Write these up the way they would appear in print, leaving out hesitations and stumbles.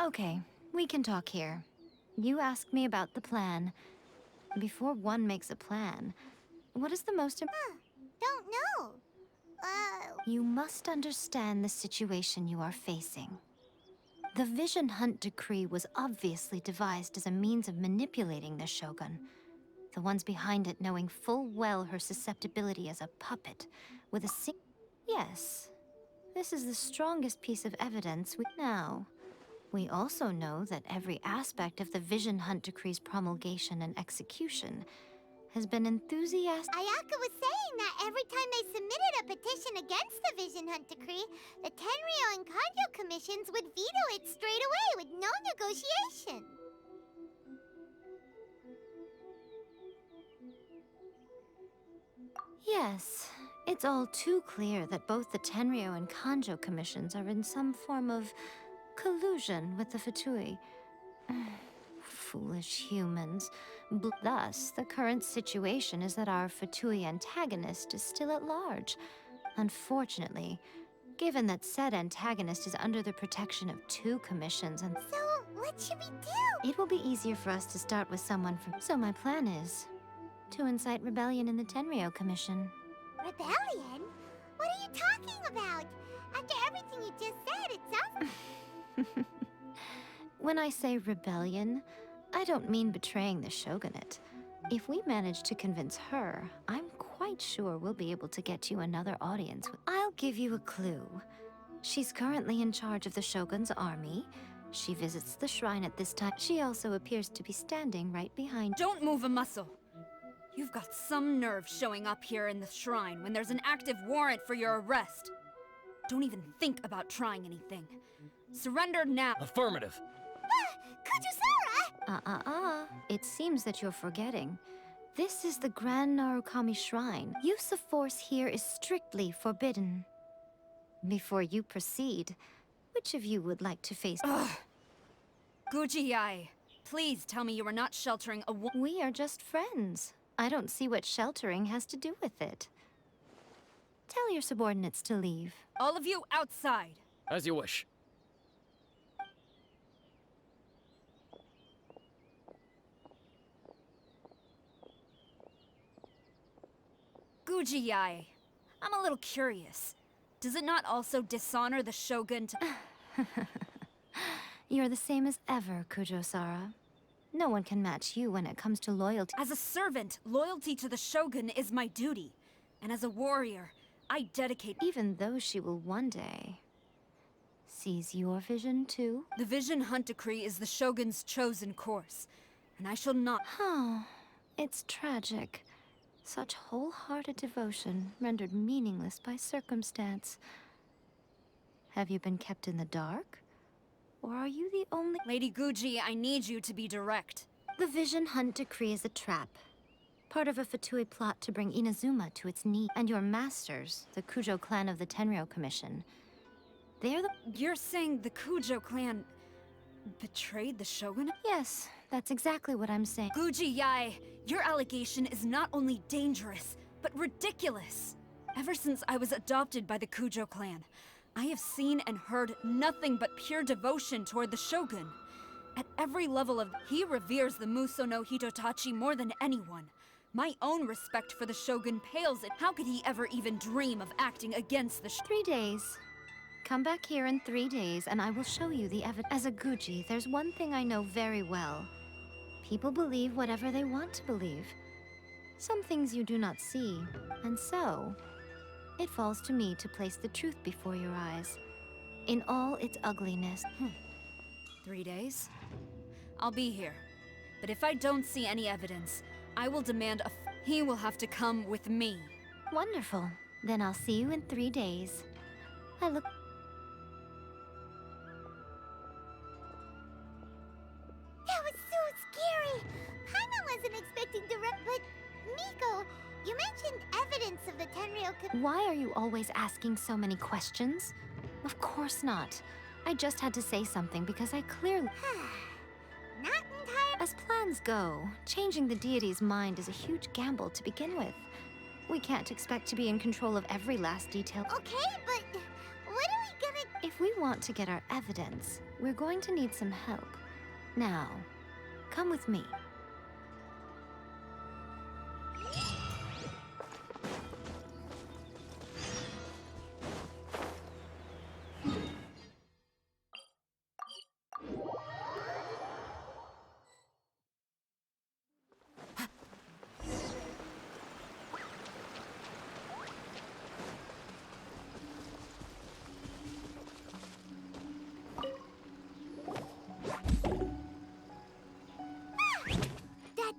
Okay, we can talk here. You asked me about the plan. Before one makes a plan, what is the most Don't know. You must understand the situation you are facing. The Vision Hunt Decree was obviously devised as a means of manipulating the Shogun. The ones behind it knowing full well her susceptibility as a puppet, with a Yes, this is the strongest piece of evidence we now. We also know that every aspect of the Vision Hunt Decree's promulgation and execution has been enthusiastic. Ayaka was saying that every time they submitted a petition against the Vision Hunt Decree, the Tenryou and Kanjo commissions would veto it straight away with no negotiation. Yes, it's all too clear that both the Tenryou and Kanjo commissions are in some form of collusion with the Fatui. Foolish humans. Thus, the current situation is that our Fatui antagonist is still at large. Unfortunately, given that said antagonist is under the protection of two commissions and... So, what should we do? It will be easier for us to start with someone from... So my plan is to incite rebellion in the Tenryou Commission. Rebellion? What are you talking about? After everything you just said, it sounds... When I say rebellion, I don't mean betraying the shogunate. If we manage to convince her, I'm quite sure we'll be able to get you another audience. I'll give you a clue. She's currently in charge of the shogun's army. She visits the shrine at this time. She also appears to be standing right behind... Don't move a muscle! You've got some nerve showing up here in the shrine when there's an active warrant for your arrest. Don't even think about trying anything. Surrender now! Affirmative. Kujusara! It seems that you're forgetting. This is the Grand Narukami Shrine. Use of force here is strictly forbidden. Before you proceed, which of you would like to face... Ugh! Guji-ai, please tell me you are not sheltering a wo- We are just friends. I don't see what sheltering has to do with it. Tell your subordinates to leave. All of you outside! As you wish. Guji-ai, I'm a little curious. Does it not also dishonor the shogun to- You're the same as ever, Kujo-sara. No one can match you when it comes to loyalty. As a servant, loyalty to the shogun is my duty. And as a warrior, I dedicate- Even though she will one day seize your vision too. The Vision Hunt Decree is the shogun's chosen course, and I shall not- Oh, it's tragic. Such wholehearted devotion rendered meaningless by circumstance. Have you been kept in the dark? Or are you the only... Lady Guji, I need you to be direct. The Vision Hunt Decree is a trap. Part of a Fatui plot to bring Inazuma to its knee. And your masters, the Kujo clan of the Tenryou Commission. They're the... You're saying the Kujo clan betrayed the shogun? Yes, that's exactly what I'm saying. Guji-ai, your allegation is not only dangerous, but ridiculous. Ever since I was adopted by the Kujo clan, I have seen and heard nothing but pure devotion toward the shogun. At every level of... He reveres the Muso no Hitotachi more than anyone. My own respect for the shogun pales it. How could he ever even dream of acting against the 3 days. Come back here in 3 days and I will show you the evidence. As a Guji, there's one thing I know very well. People believe whatever they want to believe. Some things you do not see, and so... It falls to me to place the truth before your eyes, in all its ugliness. 3 days? I'll be here. But if I don't see any evidence, I will demand a... He will have to come with me. Wonderful. Then I'll see you in 3 days. I look... That was so scary! Paimon wasn't expecting direct, but... Miko, you mentioned evidence of the Tenryou... Why are you always asking so many questions? Of course not. I just had to say something because I clearly... Not entirely... As plans go, changing the deity's mind is a huge gamble to begin with. We can't expect to be in control of every last detail. Okay, but... What are we gonna... If If we want to get our evidence, we're going to need some help. Now, come with me.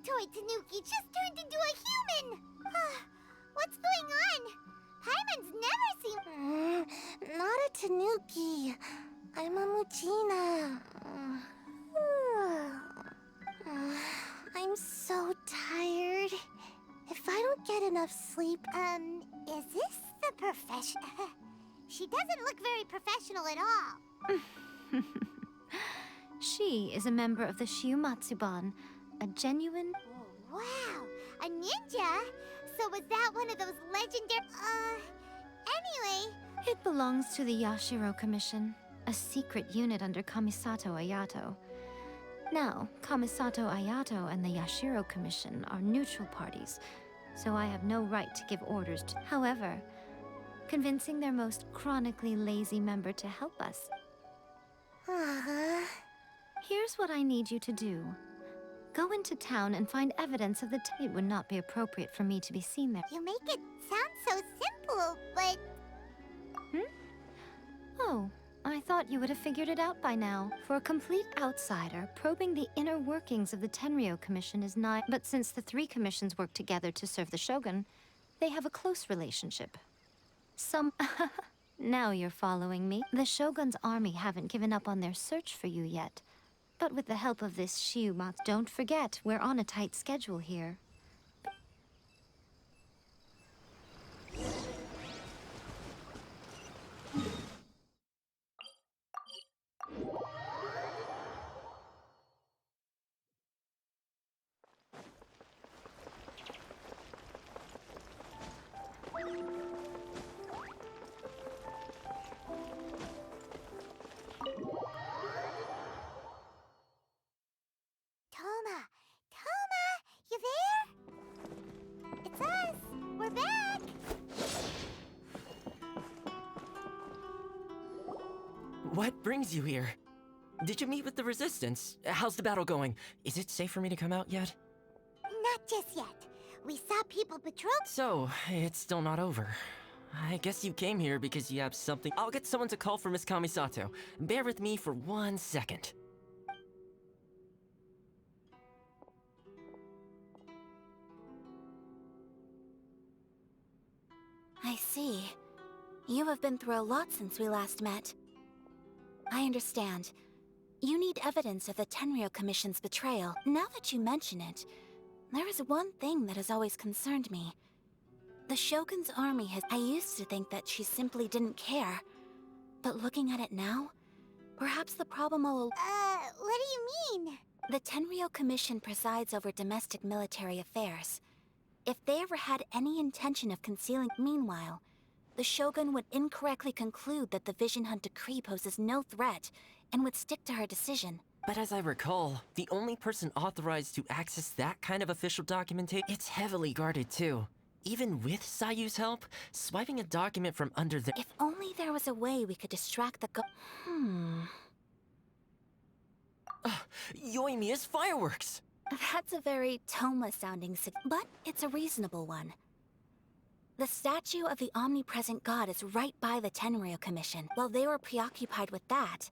Toy Tanuki just turned into a human! What's going on? Paimon's never seen... not a Tanuki. I'm a Muchina. I'm so tired. If I don't get enough sleep... is this the profession... She doesn't look very professional at all. She is a member of the Shiumatsuban, a genuine... Oh, wow, a ninja? So was that one of those legendary... Anyway... It belongs to the Yashiro Commission, a secret unit under Kamisato Ayato. Now, Kamisato Ayato and the Yashiro Commission are neutral parties, so I have no right to give orders to... However, convincing their most chronically lazy member to help us. Here's what I need you to do. Go into town and find evidence of the It would not be appropriate for me to be seen there. You make it sound so simple, but... Oh, I thought you would have figured it out by now. For a complete outsider, probing the inner workings of the Tenryou Commission is nigh... But since the three commissions work together to serve the Shogun, they have a close relationship. Now you're following me. The Shogun's army haven't given up on their search for you yet. But with the help of this Shiumatsu, don't forget, we're on a tight schedule here. You there? It's us! We're back! What brings you here? Did you meet with the Resistance? How's the battle going? Is it safe for me to come out yet? Not just yet. We saw people patrol... So, it's still not over. I guess you came here because you have something... I'll get someone to call for Miss Kamisato. Bear with me for 1 second. I see. You have been through a lot since we last met. I understand. You need evidence of the Tenryou Commission's betrayal. Now that you mention it, there is one thing that has always concerned me. The Shogun's army has... I used to think that she simply didn't care. But looking at it now, perhaps the problem all... what do you mean? The Tenryou Commission presides over domestic military affairs. If they ever had any intention of concealing... Meanwhile, the Shogun would incorrectly conclude that the Vision Hunt Decree poses no threat and would stick to her decision. But as I recall, the only person authorized to access that kind of official documentation... It's heavily guarded too. Even with Sayu's help, swiping a document from under the... If only there was a way we could distract the Yoimiya's fireworks! That's a very Toma-sounding but it's a reasonable one. The statue of the omnipresent god is right by the Tenryou Commission. While they were preoccupied with that,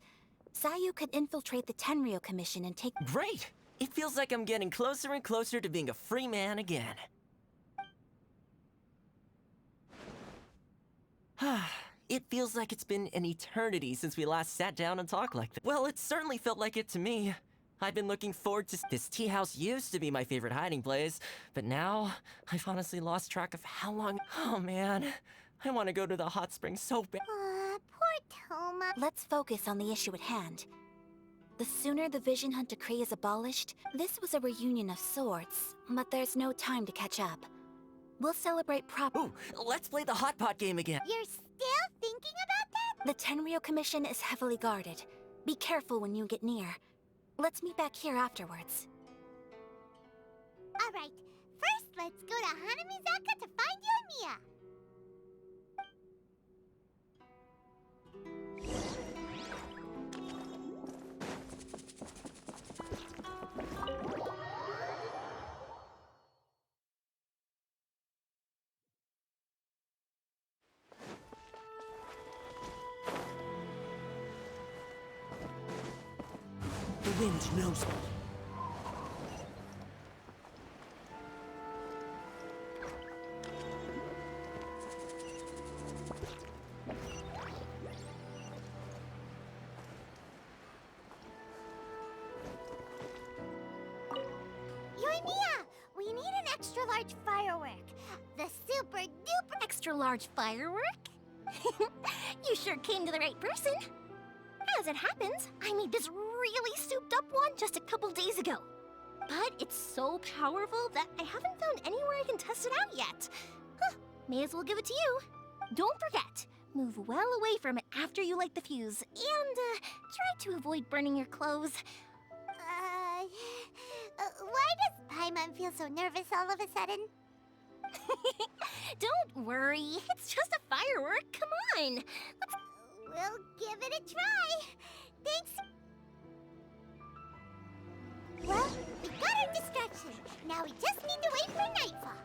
Sayu could infiltrate the Tenryou Commission and take... Great! It feels like I'm getting closer and closer to being a free man again. It feels like it's been an eternity since we last sat down and talked like that. Well, it certainly felt like it to me. I've been looking forward to... This tea house used to be my favorite hiding place, but now I've honestly lost track of how long... Oh man, I want to go to the hot springs so bad. Poor Toma. Let's focus on the issue at hand. The sooner the Vision Hunt Decree is abolished, this was a reunion of sorts, but there's no time to catch up. We'll celebrate Ooh, let's play the hot pot game again. You're still thinking about that? The Tenryou Commission is heavily guarded. Be careful when you get near. Let's meet back here afterwards. All right, first let's go to Hanamizaka to find Yoimiya. The wind knows me. Yoimiya, we need an extra large firework. The super duper Extra large firework? You sure came to the right person. As it happens, I made this really souped up one just a couple days ago. But it's so powerful that I haven't found anywhere I can test it out yet. Huh, may as well give it to you. Don't forget, move well away from it after you light the fuse, and try to avoid burning your clothes. Why does Paimon feel so nervous all of a sudden? Don't worry, it's just a firework. Come on. We'll give it a try. Thanks. Well, we got our distraction. Now we just need to wait for nightfall.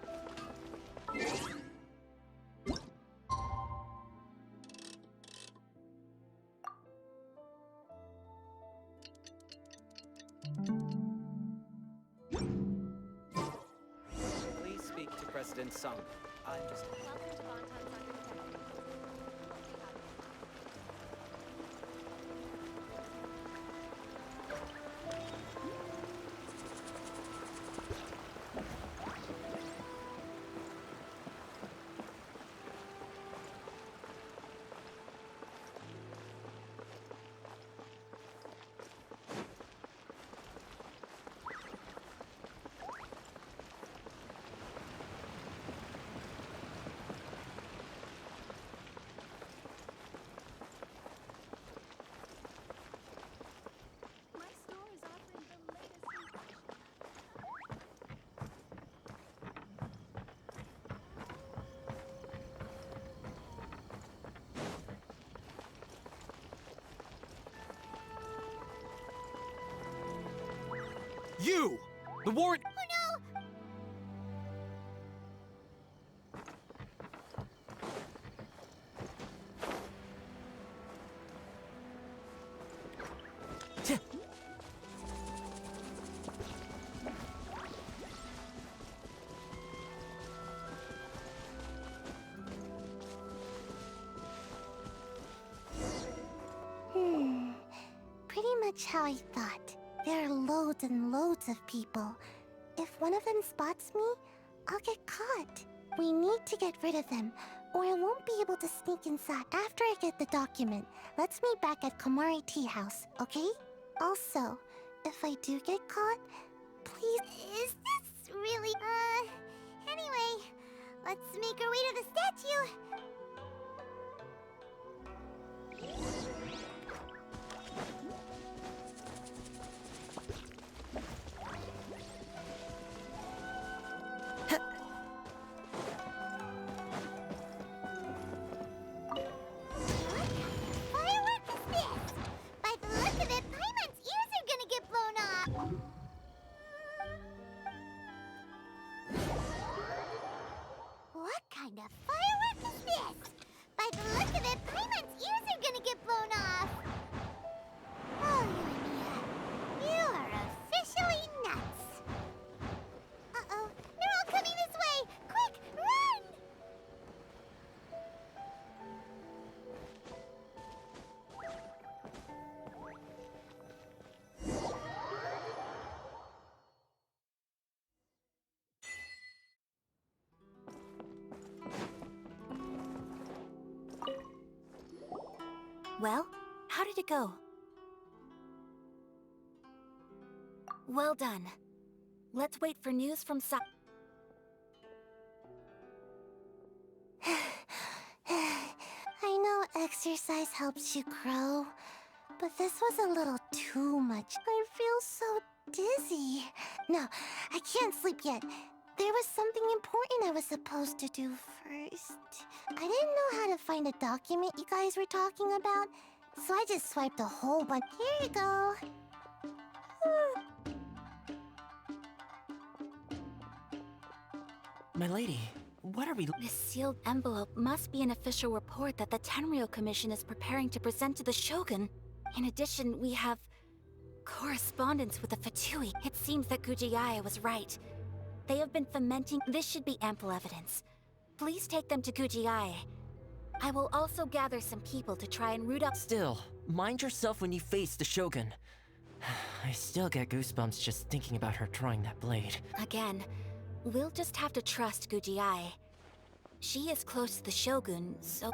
Please speak to President Sung. I'm just... You! The warrant... Oh no! Pretty much how I thought. There are loads and loads of people. If one of them spots me, I'll get caught. We need to get rid of them, or I won't be able to sneak inside. After I get the document, let's meet back at Komari Tea House, okay? Also, if I do get caught, please... Is this really... Anyway, let's make our way to the statue. Well, how did it go? Well done. Let's wait for news from I know exercise helps you grow, but this was a little too much. I feel so dizzy. No, I can't sleep yet. There was something important I was supposed to do first. I didn't know how to find a document you guys were talking about, so I just swiped a whole bunch. Here you go. My lady, what are we... This sealed envelope must be an official report that the Tenryou Commission is preparing to present to the Shogun. In addition, we have correspondence with the Fatui. It seems that Gujiaya was right. They have been fomenting. This should be ample evidence. Please take them to Gujiaya. I will also gather some people to try and root up. Still, mind yourself when you face the Shogun. I still get goosebumps just thinking about her drawing that blade. Again, we'll just have to trust Gujiai. She is close to the Shogun, so...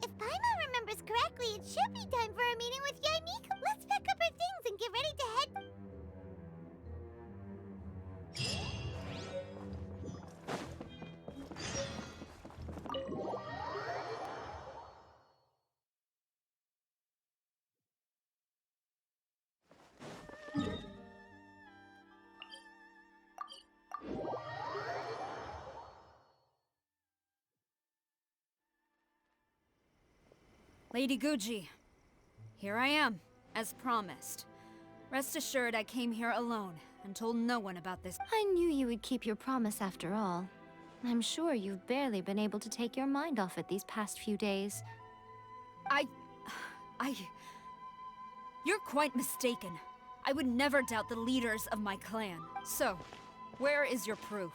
If Paimon remembers correctly, it should be time for a meeting with Yaimiko. Let's pack up our things and get ready to head... Lady Guji, here I am, as promised. Rest assured I came here alone and told no one about this. I knew you would keep your promise after all. I'm sure you've barely been able to take your mind off it these past few days. You're quite mistaken. I would never doubt the leaders of my clan. So, where is your proof?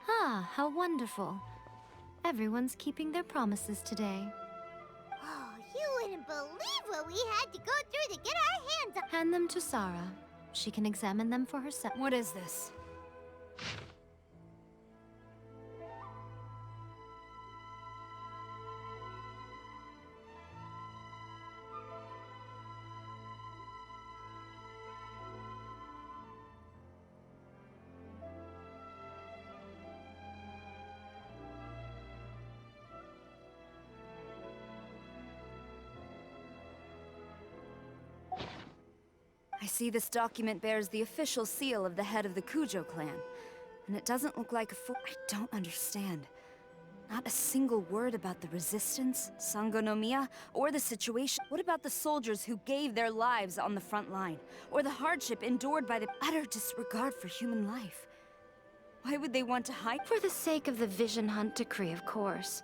Ah, how wonderful. Everyone's keeping their promises today. Oh, you wouldn't believe what we had to go through to get our hands on... Hand them to Sarah. She can examine them for herself. What is this? I see this document bears the official seal of the head of the Kujo clan. And it doesn't look like a I don't understand. Not a single word about the resistance, Sangonomiya, or the situation. What about the soldiers who gave their lives on the front line? Or the hardship endured by the utter disregard for human life? Why would they want to hide? For the sake of the Vision Hunt decree, of course.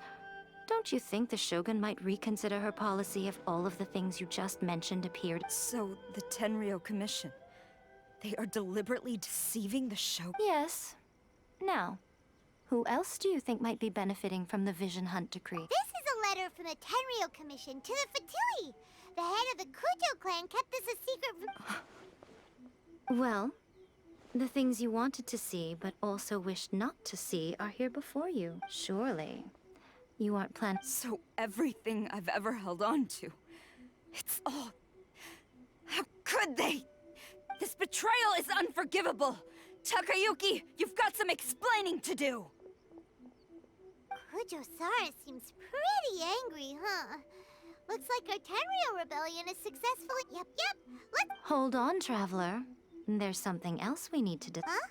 Don't you think the Shogun might reconsider her policy if all of the things you just mentioned appeared? So, the Tenryou Commission. They are deliberately deceiving the Shogun? Yes. Now, who else do you think might be benefiting from the Vision Hunt decree? This is a letter from the Tenryou Commission to the Fatui. The head of the Kujo clan kept this a secret... Well, the things you wanted to see but also wished not to see are here before you. Surely. You aren't planning... So everything I've ever held on to, it's all... How could they? This betrayal is unforgivable! Takayuki, you've got some explaining to do! Kujo-Sara seems pretty angry, huh? Looks like our Tenryou rebellion is successfully... Yep, let's... Hold on, Traveler. There's something else we need to Huh?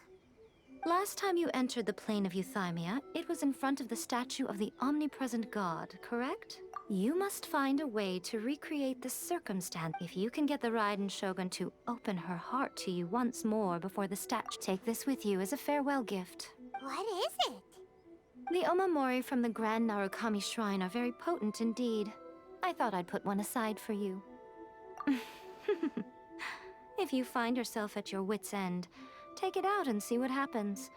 Last time you entered the plane of Euthymia, it was in front of the statue of the omnipresent god, correct? You must find a way to recreate the circumstance. If you can get the Raiden Shogun to open her heart to you once more before the statue, take this with you as a farewell gift. What is it? The omamori from the Grand Narukami Shrine are very potent indeed. I thought I'd put one aside for you. If you find yourself at your wit's end, take it out and see what happens.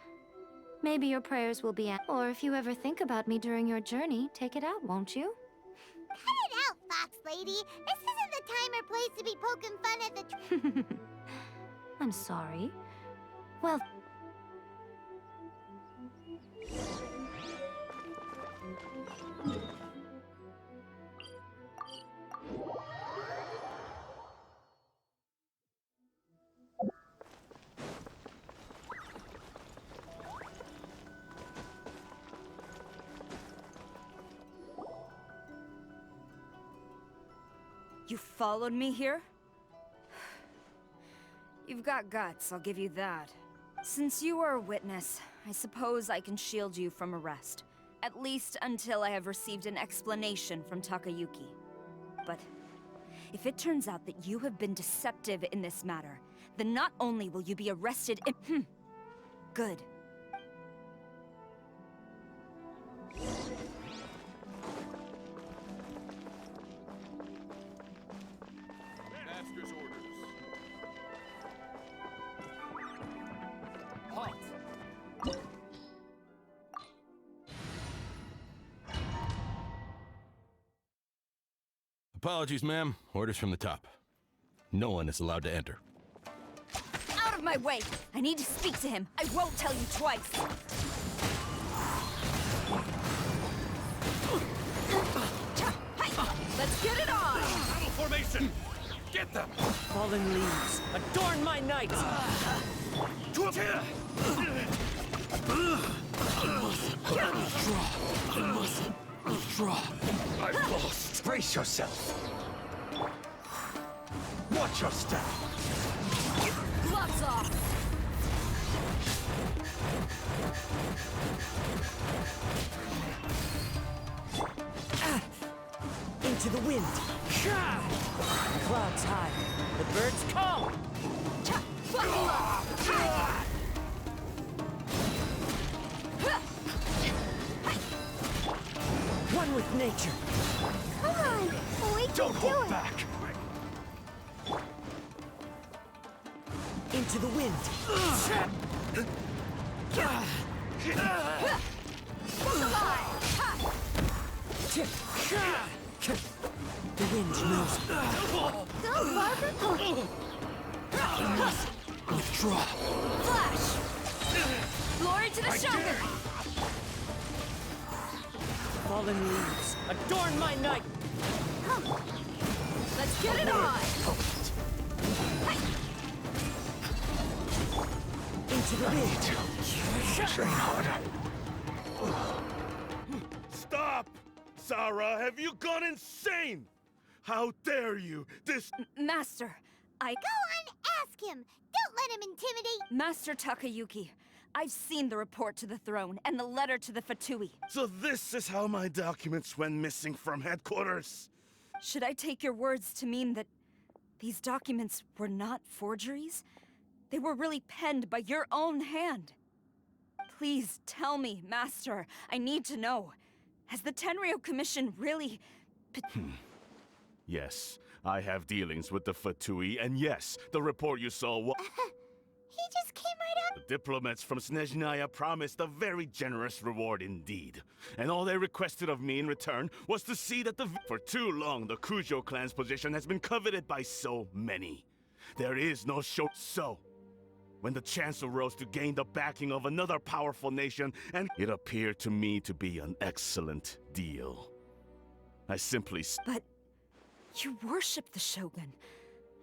Maybe your prayers will be answered. Or if you ever think about me during your journey, take it out, won't you? Cut it out, Fox Lady. This isn't the time or place to be poking fun at the... I'm sorry. Well... You followed me here? You've got guts, I'll give you that. Since you are a witness, I suppose I can shield you from arrest. At least until I have received an explanation from Takayuki. But if it turns out that you have been deceptive in this matter, then not only will you be arrested in— Good. Master's orders. Halt! Apologies, ma'am. Orders from the top. No one is allowed to enter. Out of my way! I need to speak to him. I won't tell you twice. Let's get it on! Battle formation! Get them! Fallen leaves, adorn my night! Withdraw. I've lost. Brace yourself. Watch your step. Gloves off! Into the wind. Clouds high. The birds call. Buckle up! One with nature. Come on, we can Don't do hold it. back. Into the wind. The wind knows. Go, Barbara. Withdraw. Flash! Glory to the Shogun! Fallen leaves, adorn my night. Let's get it on! Into the wind. Train harder. Stop! Sarah, have you gone insane? How dare you? Master, Go and ask him. Don't let him intimidate. Master Takayuki, I've seen the report to the throne and the letter to the Fatui. So this is how my documents went missing from headquarters. Should I take your words to mean that these documents were not forgeries? They were really penned by your own hand. Please tell me, Master. I need to know. Has the Tenryou Commission really— Yes, I have dealings with the Fatui, and yes, the report you saw was— He just came right out. The diplomats from Snezhnaya promised a very generous reward indeed. And all they requested of me in return was to see that For too long, the Kujo clan's position has been coveted by so many. There is no show. So, when the chance arose to gain the backing of another powerful nation, and it appeared to me to be an excellent deal. I simply But you worship the Shogun.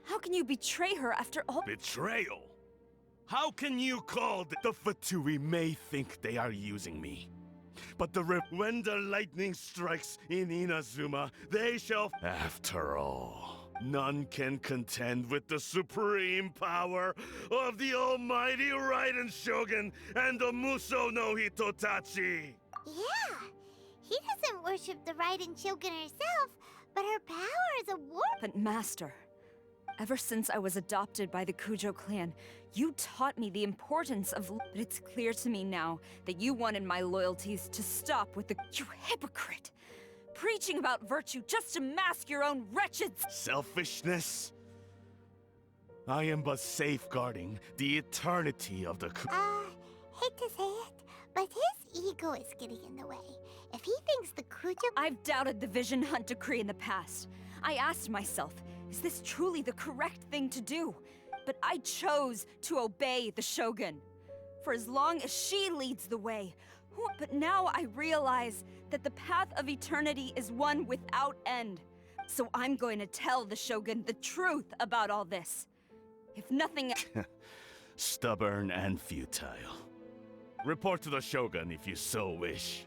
How can you betray her after all— Betrayal? How can you call the Fatui may think they are using me? But when the lightning strikes in Inazuma, they shall— After all, none can contend with the supreme power of the almighty Raiden Shogun and the Muso no Hitotachi! Yeah, he doesn't worship the Raiden Shogun herself, but her power is a war. But Master, ever since I was adopted by the Kujo clan, you taught me the importance of— But it's clear to me now that you wanted my loyalties to stop with the— You hypocrite! Preaching about virtue just to mask your own wretched— Selfishness? I am but safeguarding the eternity of the Hate to say it, but his ego is getting in the way. If he thinks the Kujo— I've doubted the Vision Hunt decree in the past. I asked myself, is this truly the correct thing to do? But I chose to obey the Shogun. For as long as she leads the way. But now I realize that the path of eternity is one without end. So I'm going to tell the Shogun the truth about all this. If nothing— Stubborn and futile. Report to the Shogun if you so wish.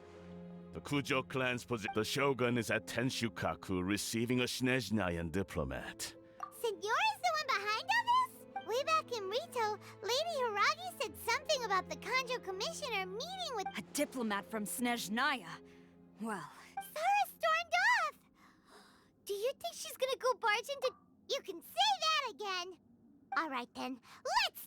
The Kujo clan's position. The shogun is at Tenshukaku receiving a Snezhnayan diplomat. Senyora's the one behind all this? Way back in Rito, Lady Hiragi said something about the Kanjo Commissioner meeting with... A diplomat from Snezhnaya. Well, Sara stormed off! Do you think she's gonna go barge into... You can say that again! Alright then, let's...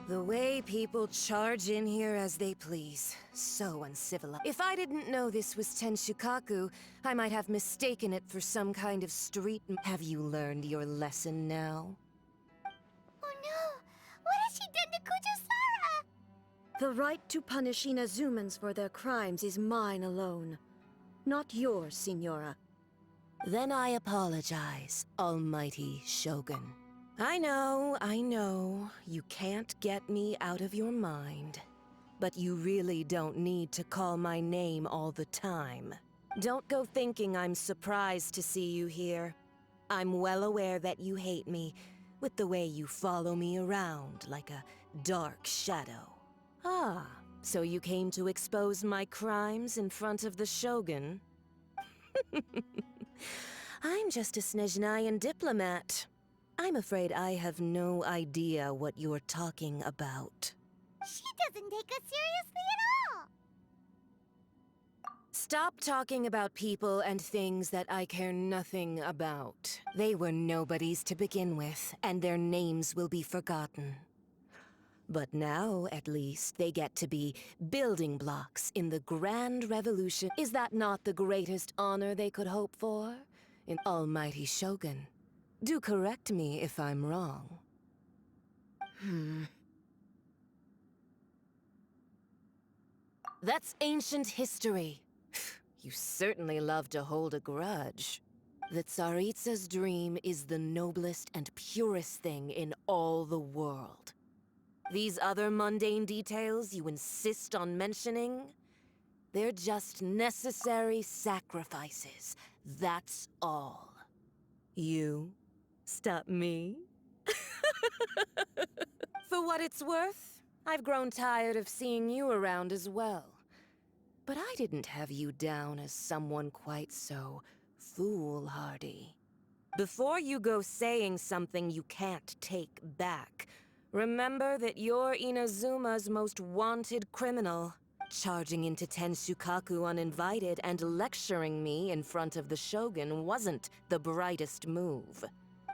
The way people charge in here as they please. So uncivilized. If I didn't know this was Tenshukaku, I might have mistaken it for some kind of street... Have you learned your lesson now? Oh no! What has she done to Kujo-Sara? The right to punish Inazumans for their crimes is mine alone. Not yours, Signora. Then I apologize, almighty Shogun. I know, you can't get me out of your mind. But you really don't need to call my name all the time. Don't go thinking I'm surprised to see you here. I'm well aware that you hate me, with the way you follow me around like a dark shadow. Ah, so you came to expose my crimes in front of the Shogun? I'm just a Snezhnayan diplomat. I'm afraid I have no idea what you're talking about. She doesn't take us seriously at all! Stop talking about people and things that I care nothing about. They were nobodies to begin with, and their names will be forgotten. But now, at least, they get to be building blocks in the grand revolution. Is that not the greatest honor they could hope for? In almighty Shogun. Do correct me if I'm wrong. That's ancient history. You certainly love to hold a grudge. The Tsaritsa's dream is the noblest and purest thing in all the world. These other mundane details you insist on mentioning, they're just necessary sacrifices. That's all. You stop me? For what it's worth, I've grown tired of seeing you around as well. But I didn't have you down as someone quite so foolhardy. Before you go saying something you can't take back, remember that you're Inazuma's most wanted criminal. Charging into Tenshukaku uninvited and lecturing me in front of the Shogun wasn't the brightest move.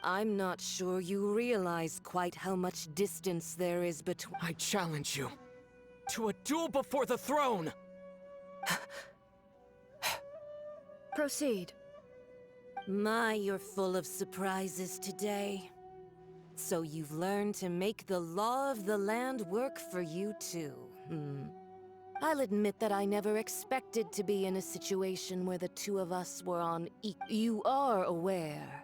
I'm not sure you realize quite how much distance there is between— I challenge you to a duel before the throne! Proceed. My, you're full of surprises today. So you've learned to make the law of the land work for you too, I'll admit that I never expected to be in a situation where the two of us were on You are aware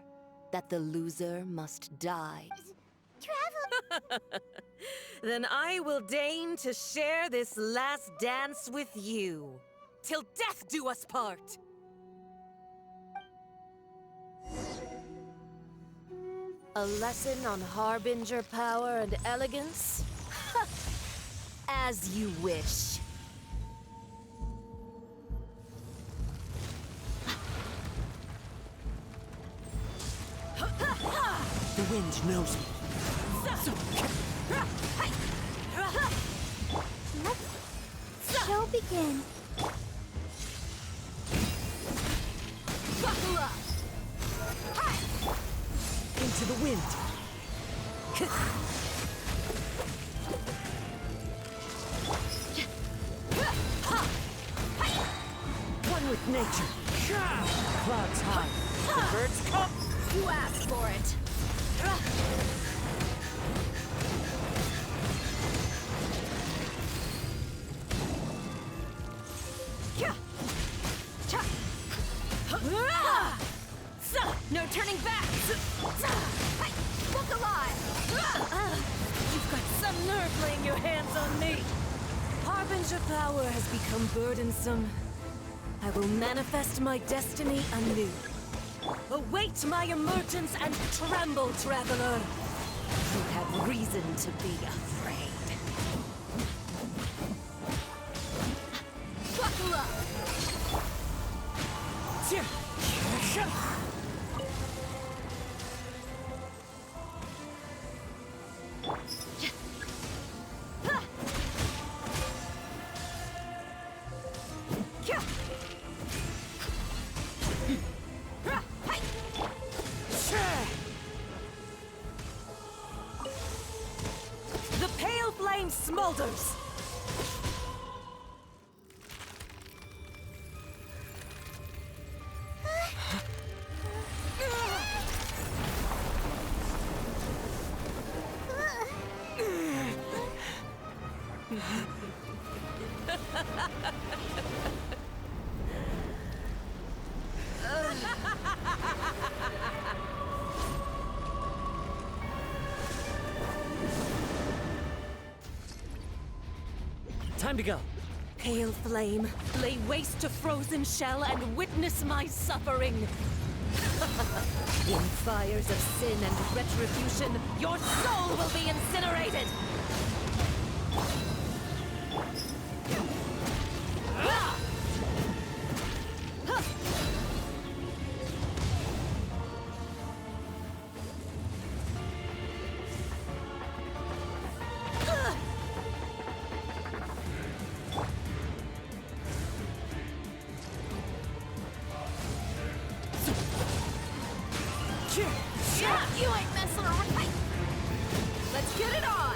that the loser must die. Travel... Then I will deign to share this last dance with you. Till death do us part! A lesson on harbinger power and elegance? As you wish. The wind knows me. Let the show begin. Buckle up! Into the wind. One with nature. Clouds high. The birds come. You asked for it. No turning back! Look alive! You've got some nerve laying your hands on me. Harbinger power has become burdensome. I will manifest my destiny anew. Await my emergence and tremble, traveler. You have reason to be afraid. Buckle up! The pale flame smolders. Time to go. Pale flame, lay waste to frozen shell and witness my suffering. In fires of sin and retribution, your soul will be incinerated! You ain't messing around! Let's get it on!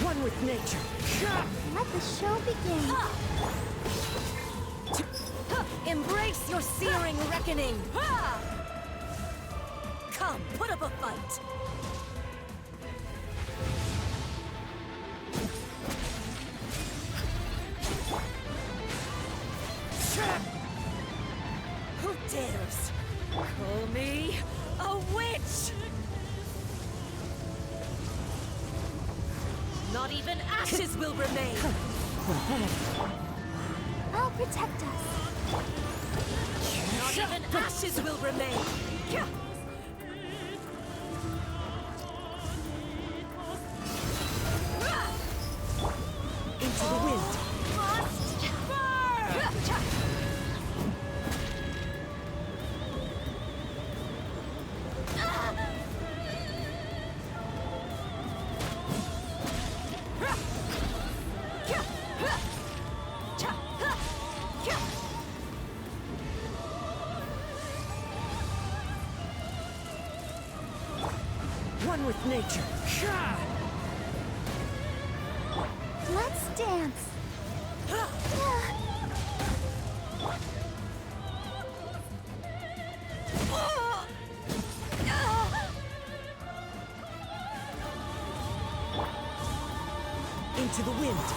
One with nature. Let the show begin. Embrace your searing reckoning! Come, put up a fight! Who dares call me a witch? Not even ashes will remain! I'll protect us. Not even ashes will remain! Into the wind. One with nature. Let's dance. Into the wind.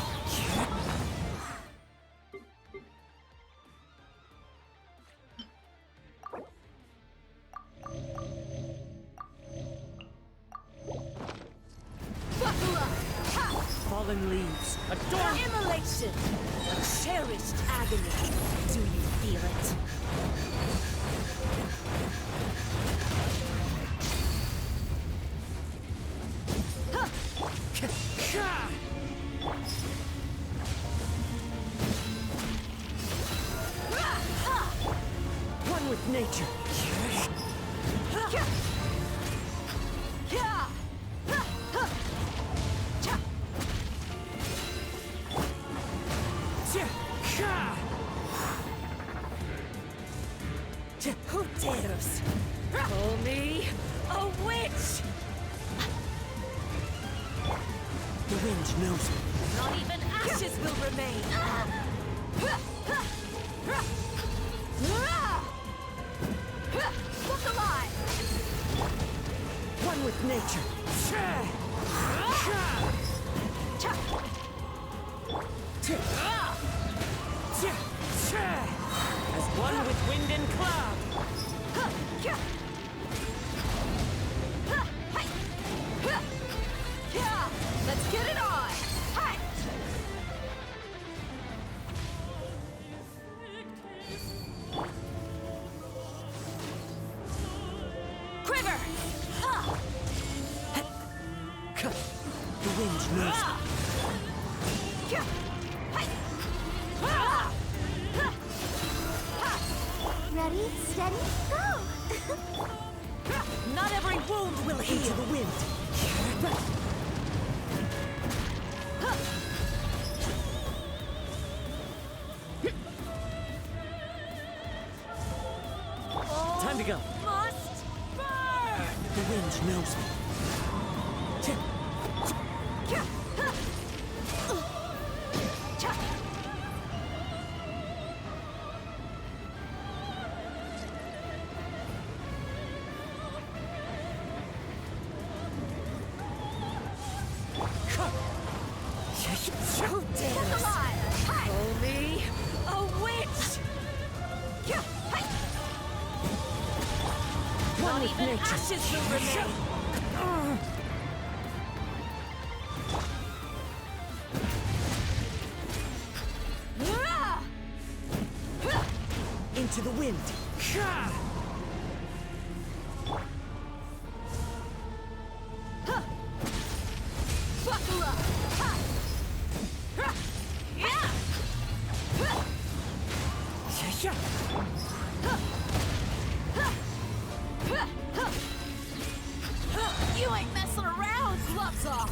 Buckle up! Fallen leaves. Adorn immolation! A cherished agony. Do you feel it? One with nature. Who dares call me a witch? The wind knows me. Not even ashes will remain. Look alive! One with nature. As one with wind and cloud. Let's get it on! Quiver! The wind knows me. Ready, steady, go! Not every wound will heal. Into the wind. Time to go. Must burn! The wind knows me. Who dares call me a witch? Not even ashes will remain. Into the wind. Buckle up. You ain't messing around, gloves off!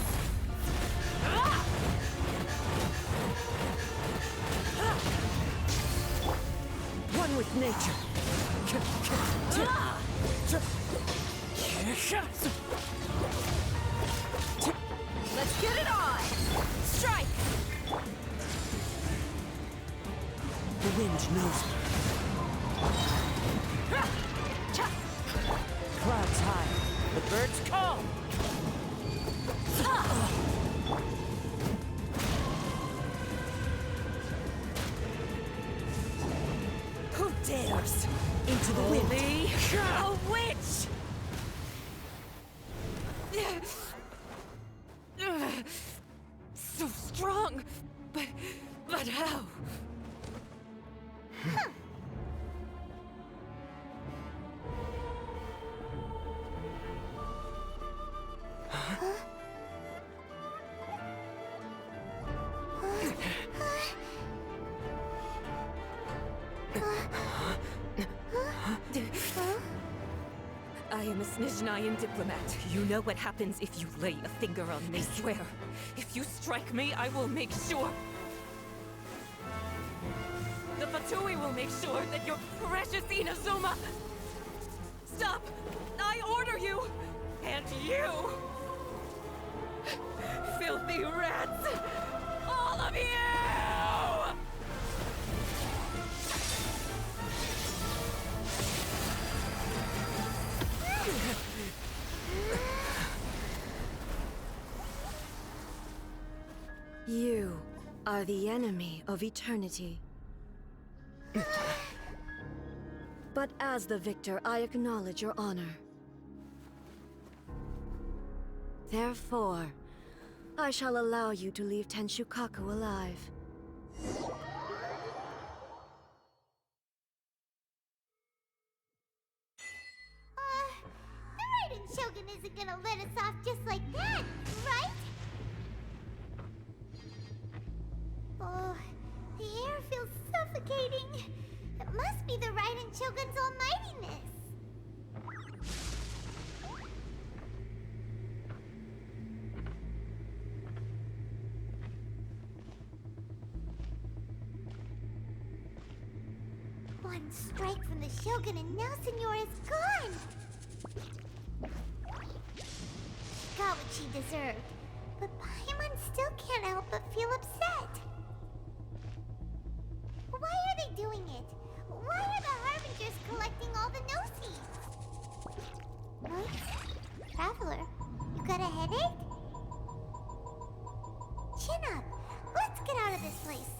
One with nature. Let's get it on! Strike! The wind knows me. Clouds high. The birds call. Who dares? Into the wind. A witch! So strong, but how? I am a Snizhnayan diplomat. You know what happens if you lay a finger on me. I swear, if you strike me, I will make sure. The Fatui will make sure that your precious Inazuma... Stop! I order you! And you! Filthy rats! All of you! You are the enemy of eternity. But as the victor, I acknowledge your honor. Therefore, I shall allow you to leave Tenshukaku alive. The Raiden Shogun isn't gonna let us off just like that, right? Oh, the air feels suffocating. It must be the Raiden Shogun's almightiness. One strike from the Shogun and now Senora is gone! She got what she deserved, but Paimon still can't help but feel upset. Why are they doing it? Why are the Harbingers collecting all the no-seeds? What? Traveler, you got a headache? Chin up. Let's get out of this place.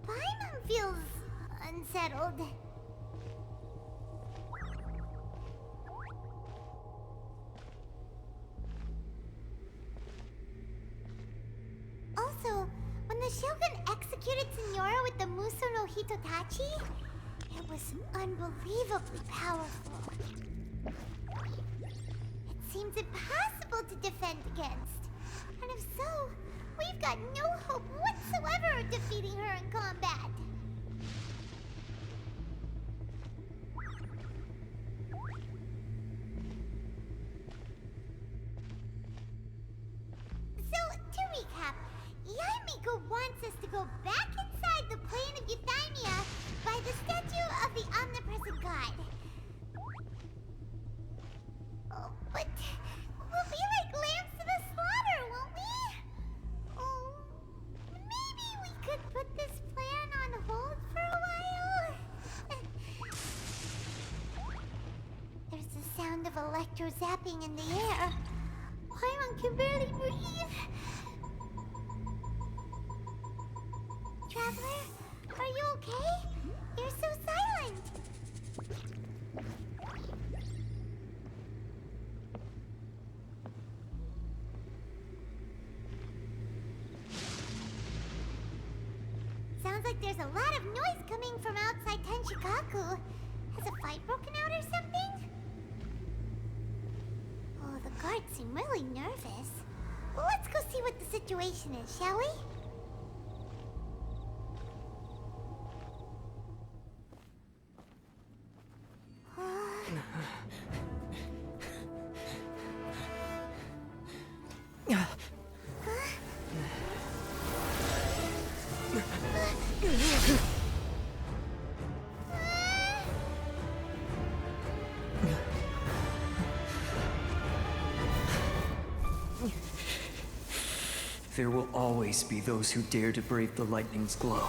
Paimon feels unsettled. Also, when the Shogun executed Senora with the Muso no Hitotachi, it was unbelievably powerful. It seems impossible to defend against. And if so, we've got no hope whatsoever of defeating her in combat. So, to recap, Yaimiko wants us to go back inside the plane of Euthymia by the statue of the omnipresent god. Oh, but we'll be like lambs to the slaughter, won't we? Oh, maybe we could put this plan on hold for a while? There's the sound of electro zapping in the air. Paimon can barely breathe. Traveler, are you okay? You're so silent. Sounds like there's a lot of noise coming from outside Tenshukaku. Has a fight broken out or something? Oh, the guards seem really nervous. Well, let's go see what the situation is, shall we? There will always be those who dare to brave the lightning's glow.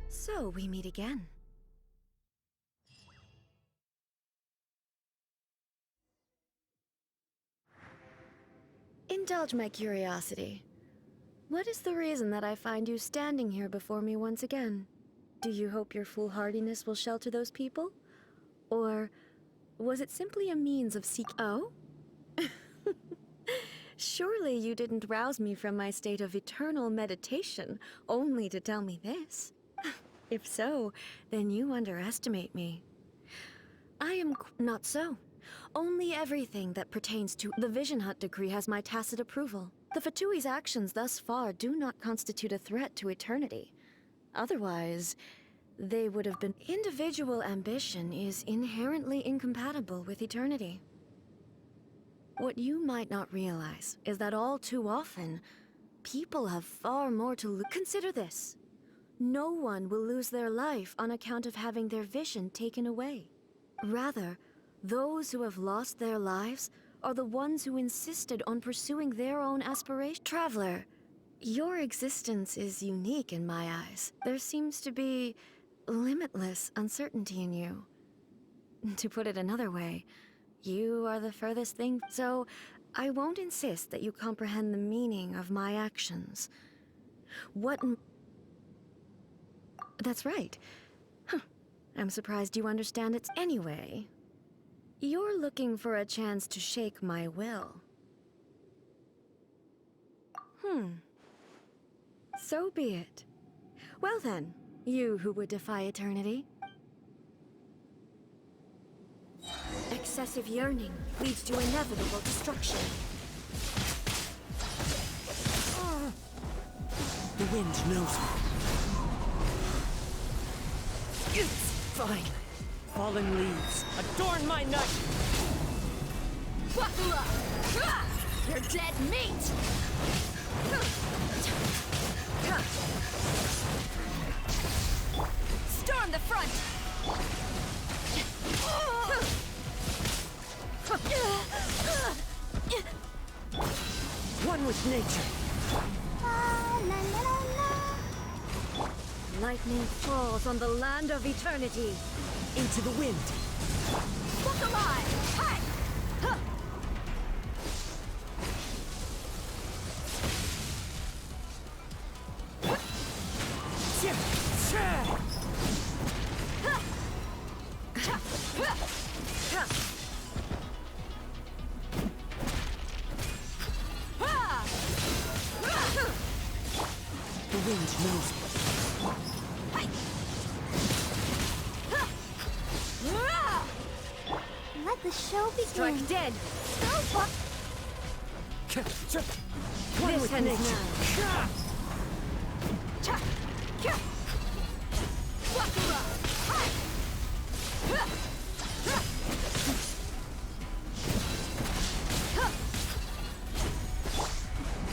So we meet again. Indulge my curiosity. What is the reason that I find you standing here before me once again? Do you hope your foolhardiness will shelter those people? Or was it simply a means of Oh? Surely you didn't rouse me from my state of eternal meditation only to tell me this. If so, then you underestimate me. I am not so. Only everything that pertains to the Vision Hunt decree has my tacit approval. The Fatui's actions thus far do not constitute a threat to eternity. Otherwise, they would have been. Individual ambition is inherently incompatible with eternity. What you might not realize is that all too often, people have far more to lose. Consider this. No one will lose their life on account of having their vision taken away. Rather, those who have lost their lives are the ones who insisted on pursuing their own aspiration. Traveler, your existence is unique in my eyes. There seems to be limitless uncertainty in you. To put it another way, you are the furthest thing. So, I won't insist that you comprehend the meaning of my actions. That's right. Huh. I'm surprised you understand it. Anyway, you're looking for a chance to shake my will. So be it. Well then, you who would defy eternity. Excessive yearning leads to inevitable destruction. The wind knows me. It's fine. Fallen leaves adorn my night. Buckle up! You're dead meat! Storm the front! One with nature. Lightning falls on the land of eternity. Into the wind. Look alive! Hi! Huh. The wind knows me. Let the show begin. Strike dead. One This with ends nature. now. Buckle up! Hi!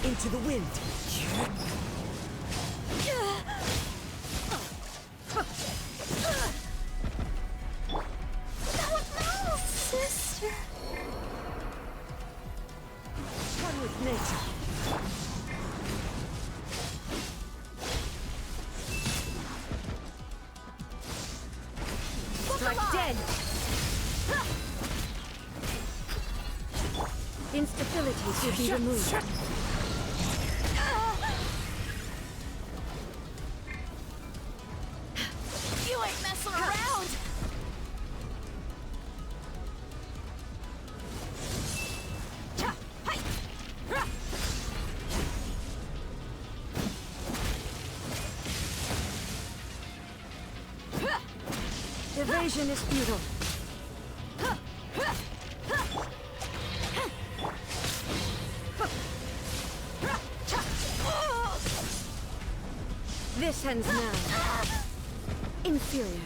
Into the wind. Sister. One with nature. Strike dead. Instabilities will be removed. You ain't messing around! Evasion is futile. This ends now. Inferior.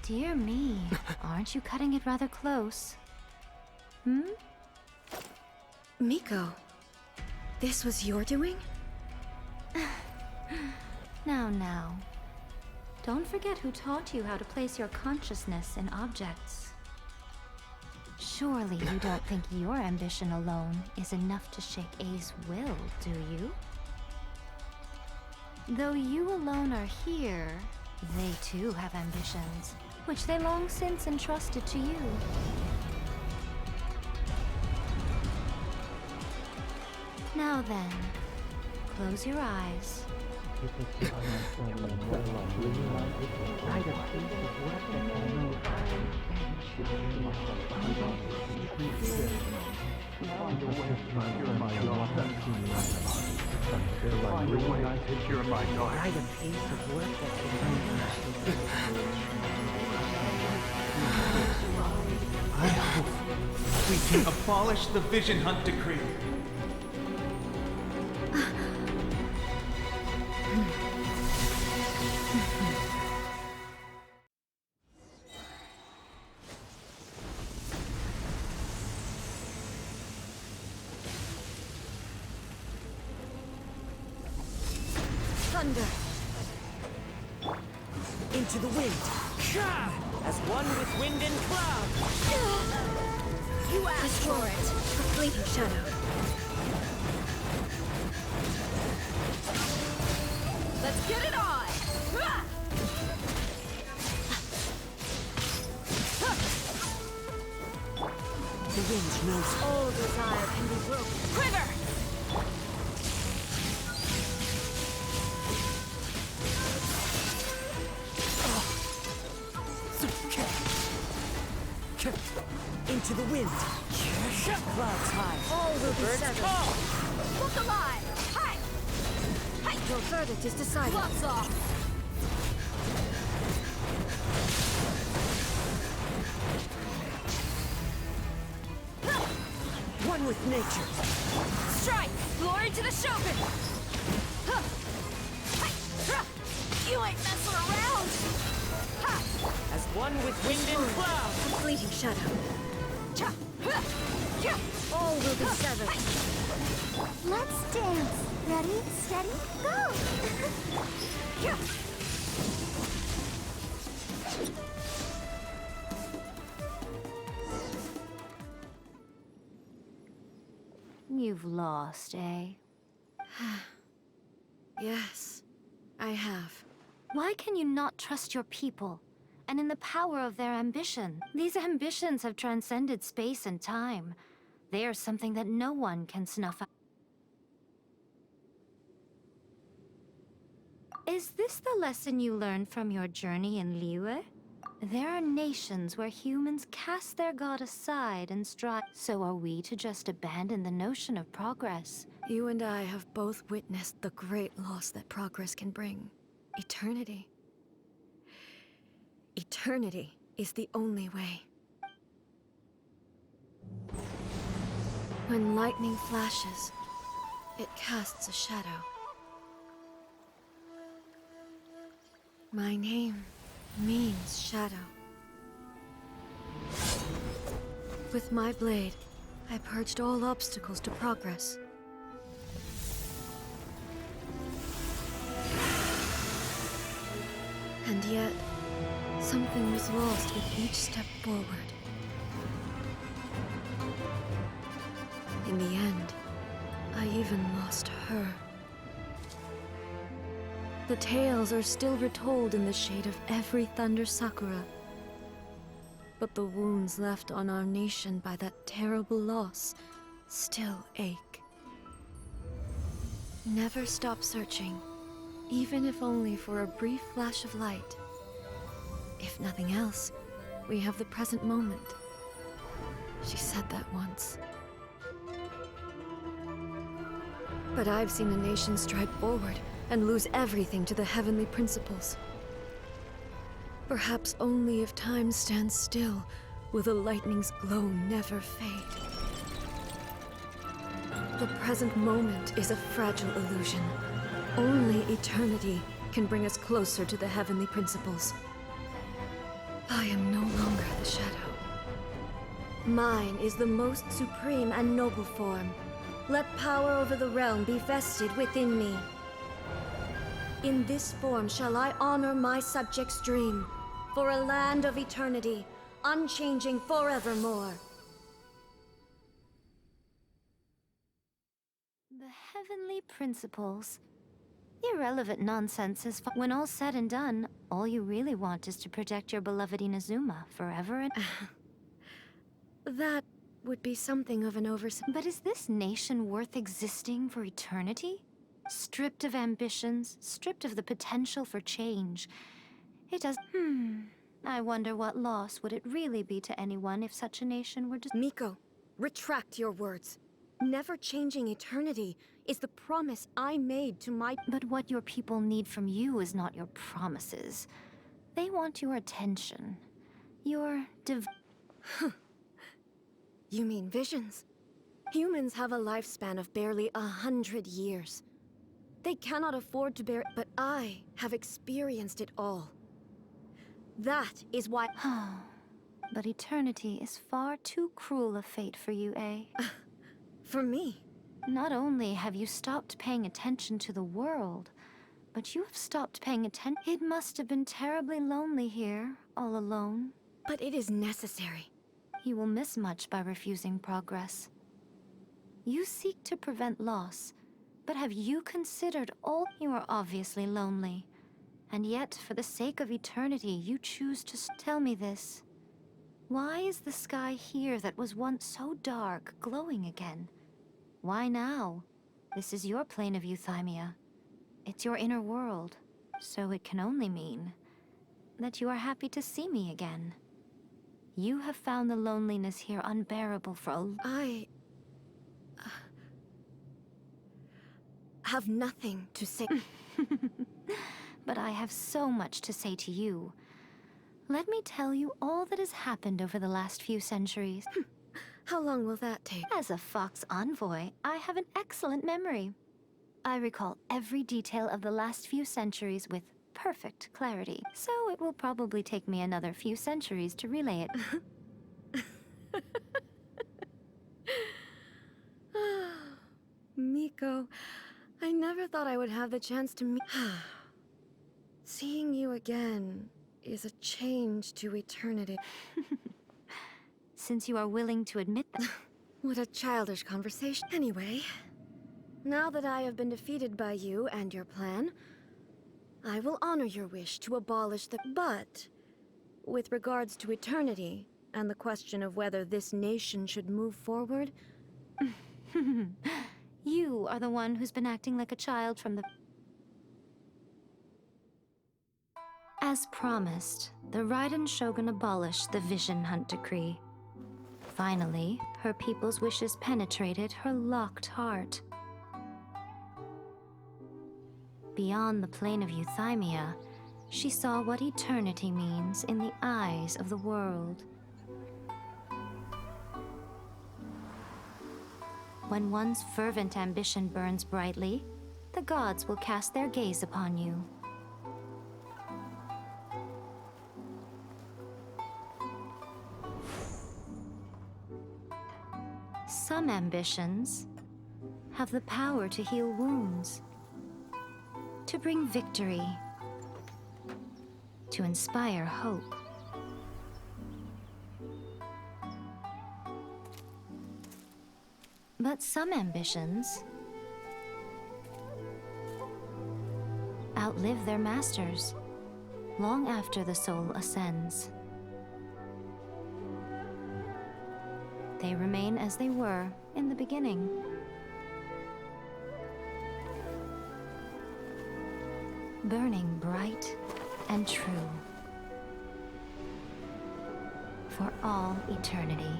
Dear me, aren't you cutting it rather close? Miko, this was your doing? Now. Don't forget who taught you how to place your consciousness in objects. Surely you don't think your ambition alone is enough to shake A's will, do you? Though you alone are here, they too have ambitions, which they long since entrusted to you. Now then, close your eyes. I hope we can abolish the Vision Hunt Decree. Thunder! Into the wind! As one with wind and cloud! You asked for it! A fleeting shadow. Let's get it on! The wind knows All desire can be broken. Quiver! into the wind. Clouds high. All will be Birds severed. fall. Look alive! Hi! Hi! Your verdict is decided. Gloves off! One with nature. Strike! Glory to the Shogun! Huh. Hi. Huh. You ain't messing around! Ha. As one with wind and cloud. A fleeting shadow. Cha. Huh. Yeah. All will be severed. Let's dance. Ready, steady, go! Yeah. You've lost, eh? Yes, I have. Why can you not trust your people? And in the power of their ambition? These ambitions have transcended space and time. They are something that no one can snuff out. Is this the lesson you learned from your journey in Liyue? There are nations where humans cast their god aside and strive. So are we to just abandon the notion of progress? You and I have both witnessed the great loss that progress can bring. Eternity. Eternity is the only way. When lightning flashes, it casts a shadow. My name means shadow. With my blade, I purged all obstacles to progress. And yet, something was lost with each step forward. In the end, I even lost her. The tales are still retold in the shade of every Thunder Sakura. But the wounds left on our nation by that terrible loss still ache. Never stop searching, even if only for a brief flash of light. If nothing else, we have the present moment. She said that once. But I've seen a nation stride forward and lose everything to the heavenly principles. Perhaps only if time stands still will the lightning's glow never fade. The present moment is a fragile illusion. Only eternity can bring us closer to the heavenly principles. I am no longer the shadow. Mine is the most supreme and noble form. Let power over the realm be vested within me. In this form shall I honor my subjects' dream, for a land of eternity, unchanging forevermore. The heavenly principles. Irrelevant nonsense is when all's said and done, all you really want is to protect your beloved Inazuma forever and... That would be something of an But is this nation worth existing for eternity? Stripped of ambitions, stripped of the potential for change. It does. I wonder what loss would it really be to anyone if such a nation were to. Miko, retract your words. Never changing eternity is the promise I made to my. But what your people need from you is not your promises. They want your attention. Your You mean visions? Humans have a lifespan of barely 100 years. They cannot afford to bear, but I have experienced it all. That is why. But eternity is far too cruel a fate for you, eh? For me? Not only have you stopped paying attention to the world, but you have stopped paying attention. It must have been terribly lonely here, all alone. But it is necessary. You will miss much by refusing progress. You seek to prevent loss, but have you considered all? You are obviously lonely. And yet, for the sake of eternity, you choose to tell me this. Why is the sky here that was once so dark glowing again? Why now? This is your plane of euthymia. It's your inner world. So it can only mean that you are happy to see me again. You have found the loneliness here unbearable for a... I have nothing to say. But I have so much to say to you. Let me tell you all that has happened over the last few centuries. How long will that take? As a Fox envoy, I have an excellent memory. I recall every detail of the last few centuries with perfect clarity. So it will probably take me another few centuries to relay it. Miko, I never thought I would have the chance to meet... Seeing you again is a change to eternity. Since you are willing to admit that... What a childish conversation. Anyway, now that I have been defeated by you and your plan, I will honor your wish to abolish the... But, with regards to eternity, and the question of whether this nation should move forward... You are the one who's been acting like a child from the... As promised, the Raiden Shogun abolished the Vision Hunt Decree. Finally, her people's wishes penetrated her locked heart. Beyond the plane of euthymia, she saw what eternity means in the eyes of the world. When one's fervent ambition burns brightly, the gods will cast their gaze upon you. Some ambitions have the power to heal wounds, to bring victory, to inspire hope. But some ambitions outlive their masters long after the soul ascends. They remain as they were in the beginning. Burning bright and true for all eternity.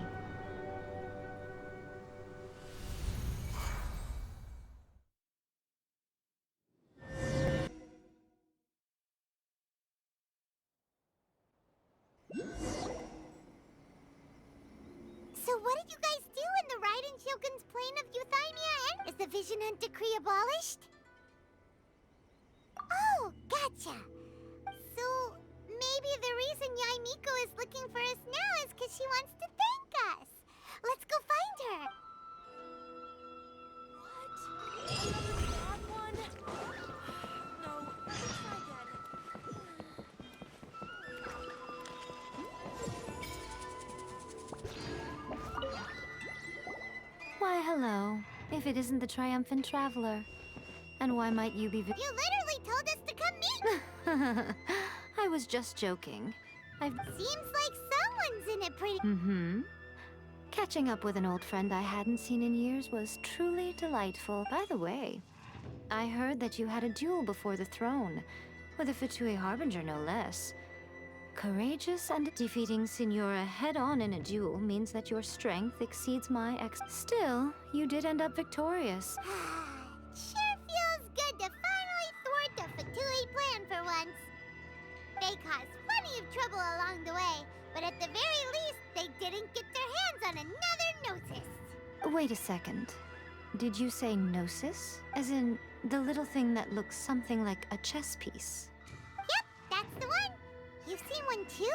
So what did you guys do in the Raiden Shogun's plane of euthymia? And is the Vision Hunt Decree abolished? Oh, gotcha. So maybe the reason Yae Miko is looking for us now is because she wants to thank us. Let's go find her. Why, hello. If it isn't the triumphant traveler. And why might you be... You literally told us to come meet! I was just joking. Seems like someone's in it pretty... Catching up with an old friend I hadn't seen in years was truly delightful. By the way, I heard that you had a duel before the throne, with a Fatui Harbinger no less. Courageous and defeating Signora head-on in a duel means that your strength exceeds my Still, you did end up victorious. Sure feels good to finally thwart the Fatui plan for once. They caused plenty of trouble along the way, but at the very least, they didn't get their hands on another Gnosis. Wait a second. Did you say Gnosis? As in, the little thing that looks something like a chess piece? Yep, that's the one. You've seen one too?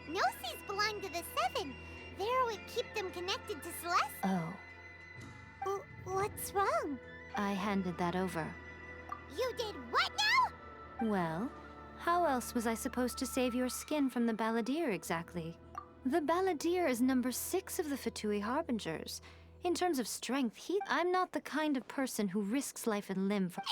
Gnosis belong to the Seven. They're what keep them connected to Celeste. Oh. What's wrong? I handed that over. You did what now? Well, how else was I supposed to save your skin from the Balladeer exactly? The Balladeer is number 6 of the Fatui Harbingers. In terms of strength, I'm not the kind of person who risks life and limb for—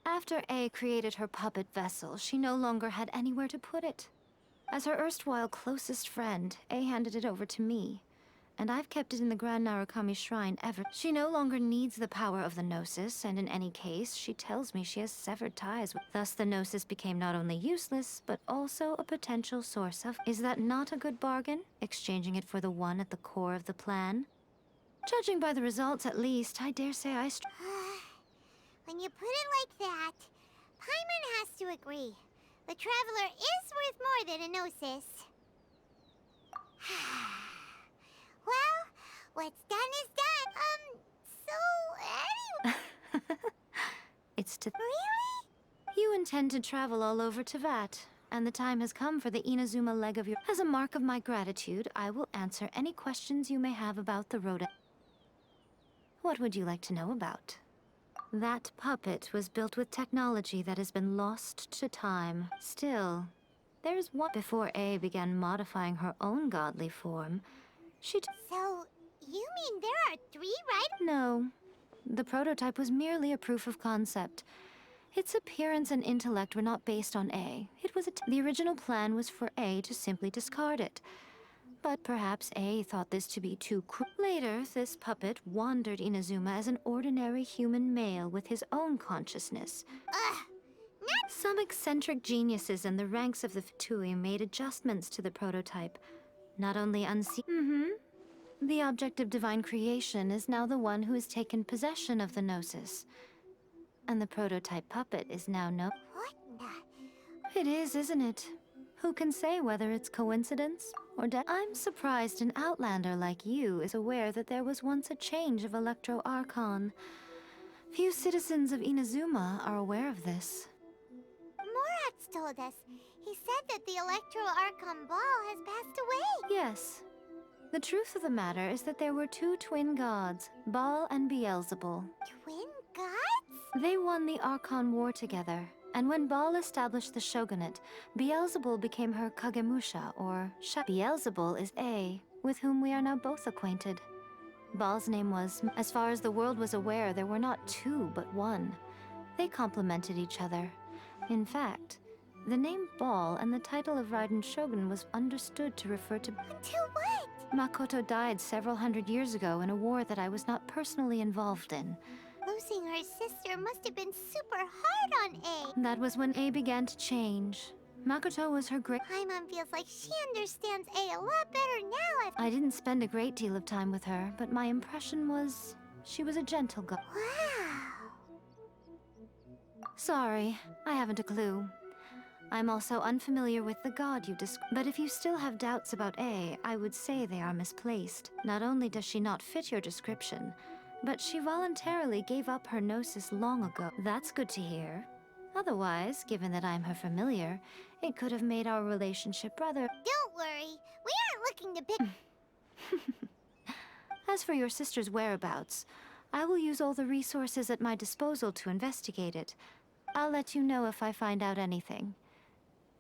After A created her puppet vessel, she no longer had anywhere to put it. As her erstwhile closest friend, A handed it over to me, and I've kept it in the Grand Narukami Shrine ever. She no longer needs the power of the Gnosis, and in any case, she tells me she has severed ties with— Thus the Gnosis became not only useless, but also a potential source of— Is that not a good bargain, exchanging it for the one at the core of the plan? Judging by the results, at least, I dare say I— When you put it like that, Paimon has to agree. The Traveler is worth more than a Gnosis. Well, what's done is done. So anyway... It's to— Really? You intend to travel all over Teyvat, and the time has come for the Inazuma leg of your— As a mark of my gratitude, I will answer any questions you may have about the road. What would you like to know about? That puppet was built with technology that has been lost to time. Still, there's one— Before A began modifying her own godly form, she— So, you mean there are 3 right? No. The prototype was merely a proof of concept. Its appearance and intellect were not based on A. It was the original plan was for A to simply discard it. But perhaps A thought this to be too cruel. Later, this puppet wandered Inazuma as an ordinary human male with his own consciousness. Some eccentric geniuses in the ranks of the Fatui made adjustments to the prototype. Not only unseen— The object of divine creation is now the one who has taken possession of the Gnosis. And the prototype puppet is now What the— It is, isn't it? Who can say whether it's coincidence or I'm surprised an outlander like you is aware that there was once a change of Electro Archon. Few citizens of Inazuma are aware of this. Morat's told us. He said that the Electro Archon Ball has passed away. Yes. The truth of the matter is that there were 2 twin gods, Baal and Beelzebul. Twin gods? They won the Archon War together, and when Baal established the shogunate, Beelzebul became her Kagemusha, or Beelzebul is A, with whom we are now both acquainted. Baal's name was— As far as the world was aware, there were not 2, but 1. They complemented each other. In fact, the name Baal and the title of Raiden Shogun was understood to refer to— To what? Makoto died several hundred years ago in a war that I was not personally involved in. Losing her sister must have been super hard on A. That was when A began to change. Makoto was her great— Paimon feels like she understands A lot better now. I didn't spend a great deal of time with her, but my impression was she was a gentle girl. Wow. Sorry, I haven't a clue. I'm also unfamiliar with the god you described. But if you still have doubts about A, I would say they are misplaced. Not only does she not fit your description, but she voluntarily gave up her Gnosis long ago. That's good to hear. Otherwise, given that I'm her familiar, it could have made our relationship rather— Don't worry. We aren't looking to pick— As for your sister's whereabouts, I will use all the resources at my disposal to investigate it. I'll let you know if I find out anything.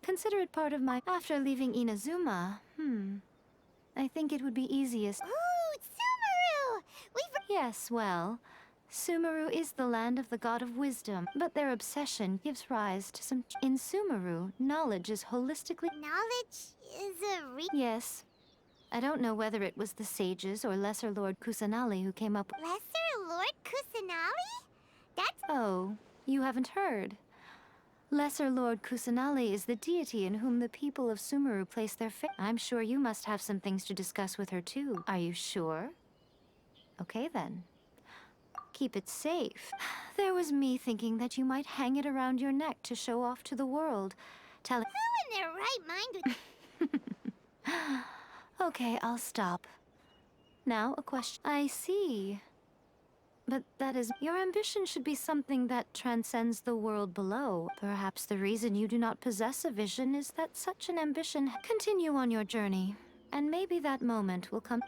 Consider it part of my— After leaving Inazuma, I think it would be easiest— Ooh, Sumeru! Yes, well, Sumeru is the land of the god of wisdom, but their obsession gives rise to some... In Sumeru, knowledge is holistically... Knowledge is a Yes. I don't know whether it was the sages or Lesser Lord Kusanali who came up... Lesser Lord Kusanali? That's... Oh, you haven't heard. Lesser Lord Kusanali is the deity in whom the people of Sumeru place their faith. I'm sure you must have some things to discuss with her too. Are you sure? Okay then. Keep it safe. There was me thinking that you might hang it around your neck to show off to the world. Tell... Who in their right mind would... Okay, I'll stop. Now, a question. I see. But that is... Your ambition should be something that transcends the world below. Perhaps the reason you do not possess a vision is that such an ambition... Continue on your journey, and maybe that moment will come...